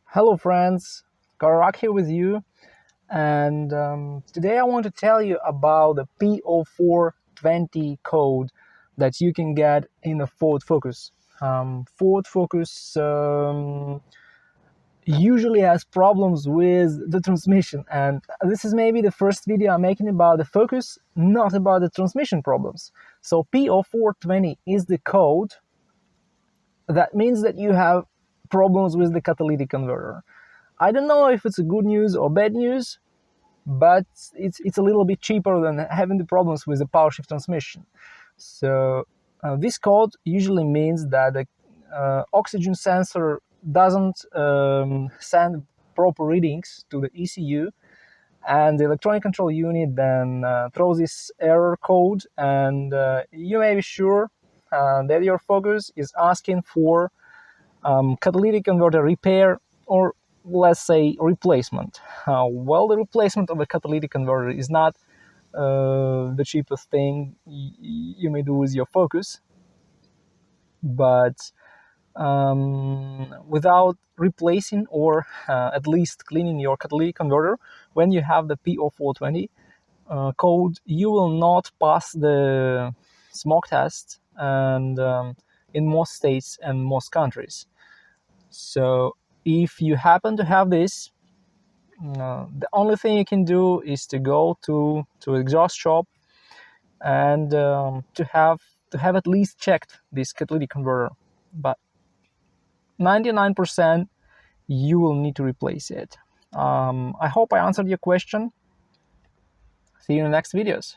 Hello friends, Karak here with you, and today I want to tell you about the P0420 code that you can get in the Ford Focus. Ford Focus usually has problems with the transmission, and this is maybe the first video I'm making about the Focus, not about the transmission problems. So P0420 is the code that means that you have problems with the catalytic converter. I don't know if it's a good news or bad news, but it's a little bit cheaper than having the problems with the power shift transmission. So this code usually means that the oxygen sensor doesn't send proper readings to the ECU, and the electronic control unit then throws this error code, and you may be sure that your Focus is asking for catalytic converter repair, or let's say replacement. Well, the replacement of a catalytic converter is not the cheapest thing you may do with your Focus, but without replacing or at least cleaning your catalytic converter, when you have the P0420 code, you will not pass the smoke test, and in most states and most countries. So if you happen to have this, the only thing you can do is to go to exhaust shop and to have at least checked this catalytic converter. But 99% you will need to replace it. I hope I answered your question. See you in the next videos.